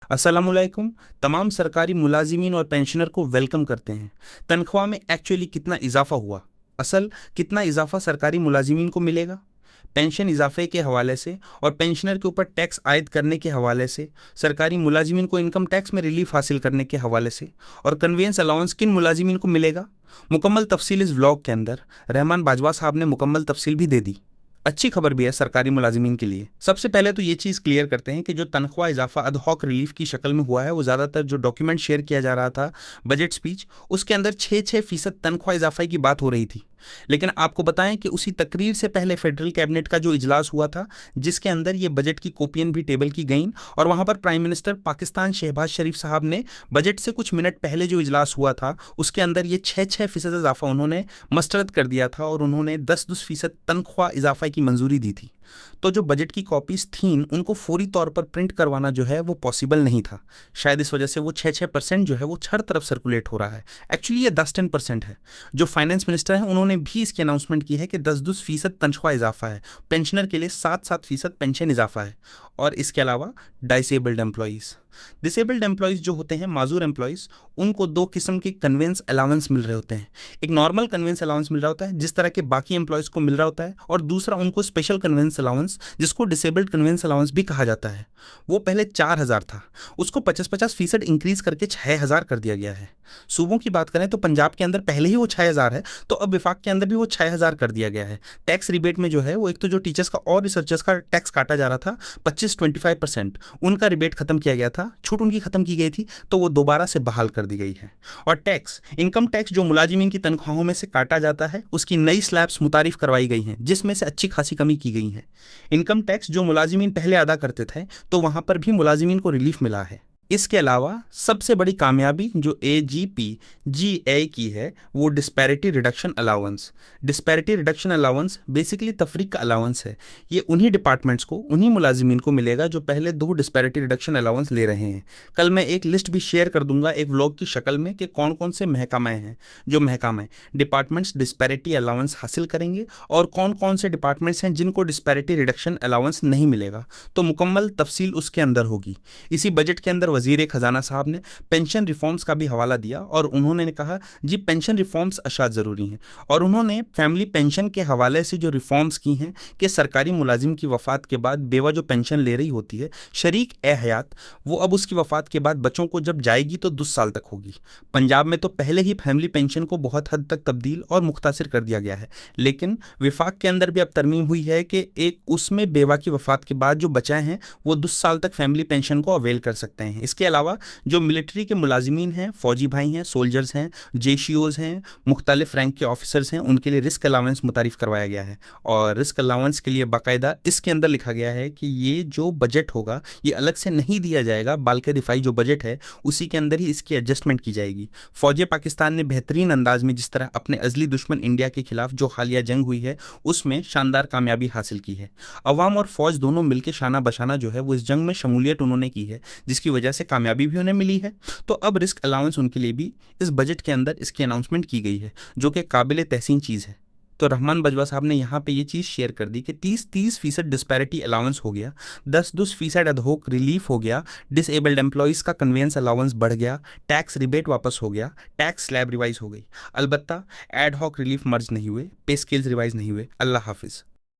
अस्सलामुअलैकुम। तमाम सरकारी मुलाजिमीन और पेंशनर को वेलकम करते हैं। तनख्वाह में एक्चुअली कितना इजाफा हुआ, असल कितना इजाफा सरकारी मुलाजिमीन को मिलेगा, पेंशन इजाफे के हवाले से और पेंशनर के ऊपर टैक्स आयद करने के हवाले से, सरकारी मुलाजिमीन को इनकम टैक्स में रिलीफ हासिल करने के हवाले से और कन्वेंस अलाउंस किन मुलाजिमीन को मिलेगा, मुकम्मल तफसील इस व्लॉग के अंदर रहमान बाजवा साहब ने मुकम्मल तफसील भी दे दी। अच्छी खबर भी है सरकारी मुलाजिमीन के लिए। सबसे पहले तो ये चीज़ क्लियर करते हैं कि जो तनख्वाह इजाफा अद हॉक रिलीफ की शक्ल में हुआ है, वो ज़्यादातर जो डॉक्यूमेंट शेयर किया जा रहा था बजट स्पीच, उसके अंदर 6-6% तनख्वाह इजाफे की बात हो रही थी। लेकिन आपको बताएं कि उसी तकरीर से पहले फेडरल कैबिनेट का जो इजलास हुआ था, जिसके अंदर ये बजट की कॉपियां भी टेबल की गईं, और वहां पर प्राइम मिनिस्टर पाकिस्तान शहबाज शरीफ साहब ने बजट से कुछ मिनट पहले जो इजलास हुआ था उसके अंदर ये 6-6% इजाफा उन्होंने मस्तरद कर दिया था और उन्होंने 10-10% तनख्वाह इजाफा की मंजूरी दी थी। तो जो बजट की कॉपीज थीं उनको फौरी तौर पर प्रिंट करवाना जो है वो पॉसिबल नहीं था। शायद इस वजह से वो 6-6% जो है वो हर तरफ सर्कुलेट हो रहा है। एक्चुअली ये 10-10% है। जो फाइनेंस मिनिस्टर हैं उन्होंने भी इसकी अनाउंसमेंट की है कि 10-10% तनख्वाह इजाफा है, पेंशनर के लिए 7-7% पेंशन इजाफा है, और इसके अलावा डिसेबल्ड एम्प्लॉयज़, डिसेबल्ड एम्प्लॉयज़ जो होते हैं, माजूर एम्प्लॉयज़, उनको दो किस्म के कन्वेंस अलाउंस मिल रहे होते हैं। एक नॉर्मल कन्वेंस अलाउंस मिल रहा होता है जिस तरह के बाकी एम्प्लॉयज़ को मिल रहा होता है, और दूसरा उनको स्पेशल कन्वेंस अलाउंस जिसको डिसेबल्ड कन्वेंस अलाउंस भी कहा जाता है। वो पहले 4,000 था, उसको 50-50% इंक्रीज करके 6,000 कर दिया गया है। सूबों की बात करें तो पंजाब के अंदर पहले ही वो 6,000 है, तो अब विफाक के अंदर भी वो 6,000 कर दिया गया है। टैक्स रिबेट में जो है वो एक तो जो टीचर्स का और रिसर्चर्स का टैक्स काटा जा रहा था 25-25%, उनका रिबेट खत्म किया गया था, छूट उनकी खत्म की गई थी, तो वो दोबारा से बहाल कर दी गई है। और टैक्स, इनकम टैक्स जो मुलाजिमीन की तनख्वाहों में से काटा जाता है, उसकी नई स्लैब्स मुतारिफ करवाई गई हैं जिसमें से अच्छी खासी कमी की गई है। इनकम टैक्स जो मुलाजिमीन पहले अदा करते थे तो वहां पर भी मुलाजिमीन को रिलीफ मिला है। इसके अलावा सबसे बड़ी कामयाबी जो AGP-GA की है वो disparity reduction allowance. Disparity reduction allowance basically तफरीक का अलाउंस है। ये उन्हीं डिपार्टमेंट्स को, उन्हीं मुलाजिमीन को मिलेगा जो पहले 2 डिस्पैरिटी रिडक्शन अलाउंस ले रहे हैं। कल मैं एक लिस्ट भी शेयर कर दूंगा एक व्लॉग की शक्ल में कि कौन कौन से महकमे हैं, जो महकमे डिपार्टमेंट्स डिस्पैरिटी अलाउंस हासिल करेंगे और कौन कौन से डिपार्टमेंट्स हैं जिनको डिस्पैरिटी रिडक्शन अलाउंस नहीं मिलेगा। तो मुकम्मल तफसील उसके अंदर होगी। इसी बजट के अंदर वजीर खजाना साहब ने पेंशन रिफॉर्म्स का भी हवाला दिया और उन्होंने कहा जी पेंशन रिफॉर्म्स अशाद ज़रूरी हैं, और उन्होंने फैमिली पेंशन के हवाले से जो रिफॉर्म्स की हैं कि सरकारी मुलाजिम की वफ़ात के बाद बेवा जो पेंशन ले रही होती है शरीक ए हयात, वो अब उसकी वफ़ात के बाद बच्चों को जब जाएगी तो 2 साल तक होगी। पंजाब में तो पहले ही फैमिली पेंशन को बहुत हद तक तब्दील और मुख्तसर कर दिया गया है, लेकिन विफाक के अंदर भी अब तरमीम हुई है कि एक उसमें बेवा की वफ़ात के बाद जो बचाए हैं वो 2 साल तक फैमिली पेंशन को अवेल कर सकते हैं। इसके अलावा जो मिलिट्री के मुलाजिमीन हैं, फौजी भाई हैं, सोल्जर्स हैं, जेशीओज़ हैं, मुख्तलिफ रैंक के ऑफिसर्स हैं, उनके लिए रिस्क अलाउंस मुतारिफ करवाया गया है। और रिस्क अलाउंस के लिए बाकायदा इसके अंदर लिखा गया है कि ये जो बजट होगा ये अलग से नहीं दिया जाएगा, बल्कि दिफाई जो बजट है उसी के अंदर ही इसकी एडजस्टमेंट की जाएगी। फौज पाकिस्तान ने बेहतरीन अंदाज में जिस तरह अपने अजली दुश्मन इंडिया के खिलाफ जो हालिया जंग हुई है उसमें शानदार कामयाबी हासिल की है। अवाम और फौज दोनों मिलकर शाना बशाना जो है वो इस जंग में शमूलियत उन्होंने की है, जिसकी वजह से कामयाबी भी उन्हें मिली है। तो अब रिस्क अलाउंस उनके लिए भी इस बजट के अंदर इसकी अनाउंसमेंट की गई है, जो कि काबिल तहसीन चीज़ है। तो रहमान बाजवा साहब ने यहाँ पे ये चीज़ शेयर कर दी कि 30-30% डिस्पैरिटी अलाउंस हो गया, 10-10% अदहोक रिलीफ हो गया, डिसेबल्ड एम्प्लॉयज़ का कन्वेंस अलाउंस बढ़ गया, टैक्स रिबेट वापस हो गया, टैक्स स्लैब रिवाइज हो गई। अलबत्ता एड हॉक रिलीफ मर्ज नहीं हुए, पे स्केल्स रिवाइज नहीं हुए। अल्लाह हाफिज़।